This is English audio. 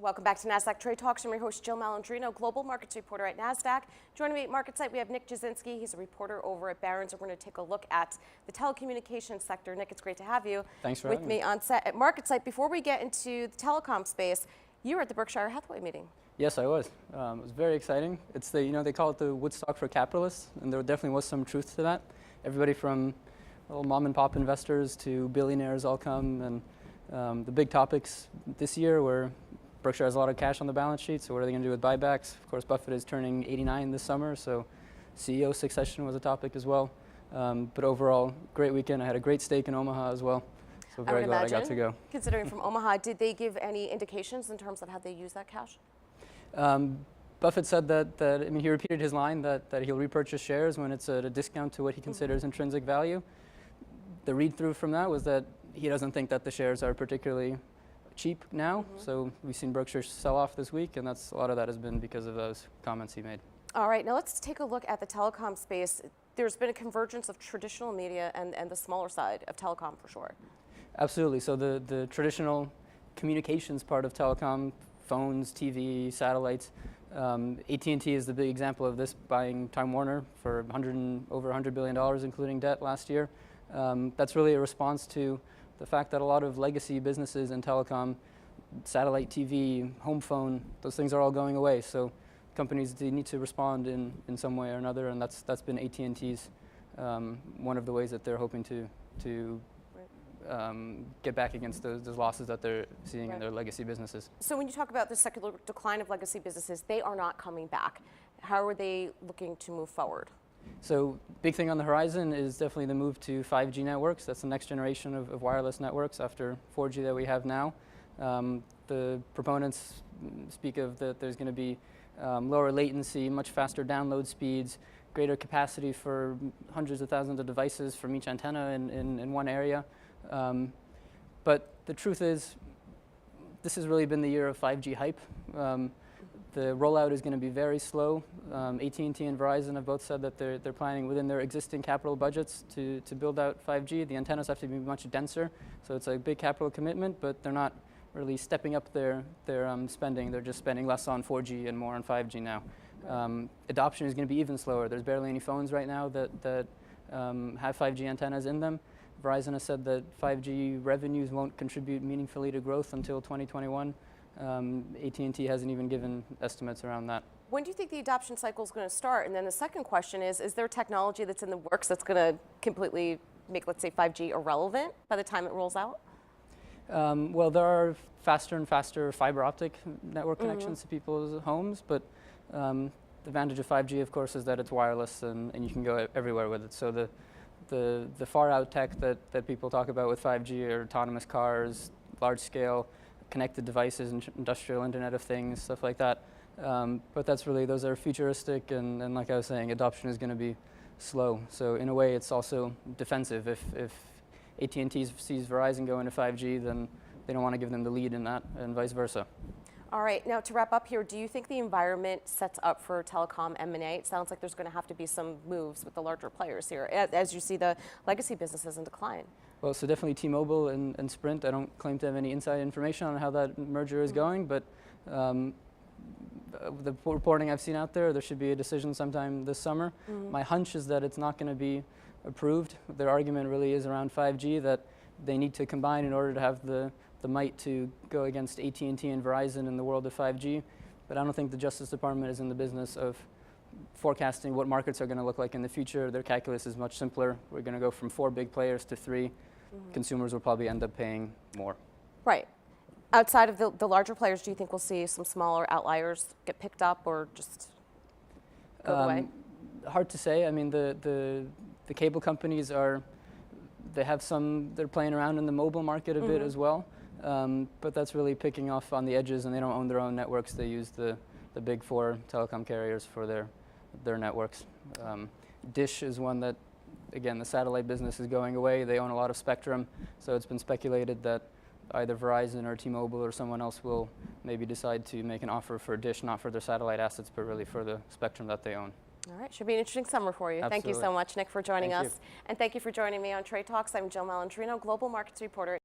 Welcome back to Nasdaq Trade Talks. I'm your host, Jill Malandrino, global markets reporter at Nasdaq. Joining me at MarketSite, we have Nick Jasinski. He's a reporter over at Barron's. We're going to take a look at the telecommunications sector. Nick, it's great to have you Thanks for with having me on set at MarketSite. Before we get into the telecom space, you were at the Berkshire Hathaway meeting. Yes, I was. It was very exciting. It's the, they call it the Woodstock for capitalists, and there definitely was some truth to that. Everybody from little mom and pop investors to billionaires all come, and the big topics this year were Berkshire has a lot of cash on the balance sheet, so what are they going to do with buybacks? Of course, Buffett is turning 89 this summer, so CEO succession was a topic as well. But overall, great weekend. I had a great steak in Omaha as well, so very glad I got to go. Considering from Omaha, did they give any indications in terms of how they use that cash? Buffett said that he repeated his line that he'll repurchase shares when it's at a discount to what he considers intrinsic value. The read-through from that was that he doesn't think that the shares are particularly cheap now, so we've seen Berkshire sell off this week, and a lot of that has been because of those comments he made. All right, now let's take a look at the telecom space. There's been a convergence of traditional media and the smaller side of telecom for sure. Absolutely. So the traditional communications part of telecom, phones, TV, satellites, AT&T is the big example of this, buying Time Warner for over $100 billion, including debt last year. That's really a response to the fact that a lot of legacy businesses in telecom, satellite TV, home phone, those things are all going away. So companies need to respond in some way or another, and that's been AT&T's one of the ways that they're hoping to get back against those losses that they're seeing in their legacy businesses. So when you talk about the secular decline of legacy businesses, they are not coming back. How are they looking to move forward? So big thing on the horizon is definitely the move to 5G networks. That's the next generation of wireless networks after 4G that we have now. The proponents speak of that there's going to be lower latency, much faster download speeds, greater capacity for hundreds of thousands of devices from each antenna in one area. But the truth is, this has really been the year of 5G hype. The rollout is going to be very slow. AT&T and Verizon have both said that they're planning within their existing capital budgets to build out 5G. The antennas have to be much denser, so it's a big capital commitment, but they're not really stepping up their spending. They're just spending less on 4G and more on 5G now. Adoption is going to be even slower. There's barely any phones right now that have 5G antennas in them. Verizon has said that 5G revenues won't contribute meaningfully to growth until 2021. AT&T hasn't even given estimates around that. When do you think the adoption cycle is going to start? And then the second question is there technology that's in the works that's going to completely make, let's say, 5G irrelevant by the time it rolls out? Well, there are faster and faster fiber optic network connections to people's homes, but the advantage of 5G, of course, is that it's wireless and you can go everywhere with it. So the far out tech that people talk about with 5G are autonomous cars, large scale connected devices, and industrial Internet of Things, stuff like that. But those are futuristic, and like I was saying, adoption is going to be slow. So in a way, it's also defensive. If AT&T sees Verizon go into 5G, then they don't want to give them the lead in that, and vice versa. All right, now to wrap up here, do you think the environment sets up for telecom M&A? It sounds like there's going to have to be some moves with the larger players here, as you see the legacy businesses in decline. Well, so definitely T-Mobile and Sprint. I don't claim to have any inside information on how that merger is going, but the reporting I've seen out there should be a decision sometime this summer. My hunch is that it's not going to be approved. Their argument really is around 5G, that they need to combine in order to have the might to go against AT&T and Verizon in the world of 5G. But I don't think the Justice Department is in the business of forecasting what markets are going to look like in the future. Their calculus is much simpler. We're going to go from 4 big players to 3. Consumers will probably end up paying more. Right. Outside of the larger players, do you think we'll see some smaller outliers get picked up or just go away? Hard to say. I mean, the cable companies they're playing around in the mobile market a bit as well. But that's really picking off on the edges, and they don't own their own networks. They use the big 4 telecom carriers for their networks. Dish is one that, again, the satellite business is going away. They own a lot of spectrum, so it's been speculated that either Verizon or T-Mobile or someone else will maybe decide to make an offer for Dish, not for their satellite assets, but really for the spectrum that they own. All right, should be an interesting summer for you. Absolutely. Thank you so much, Nick, for joining us. And thank you for joining me on Trade Talks. I'm Jill Malandrino, global markets reporter.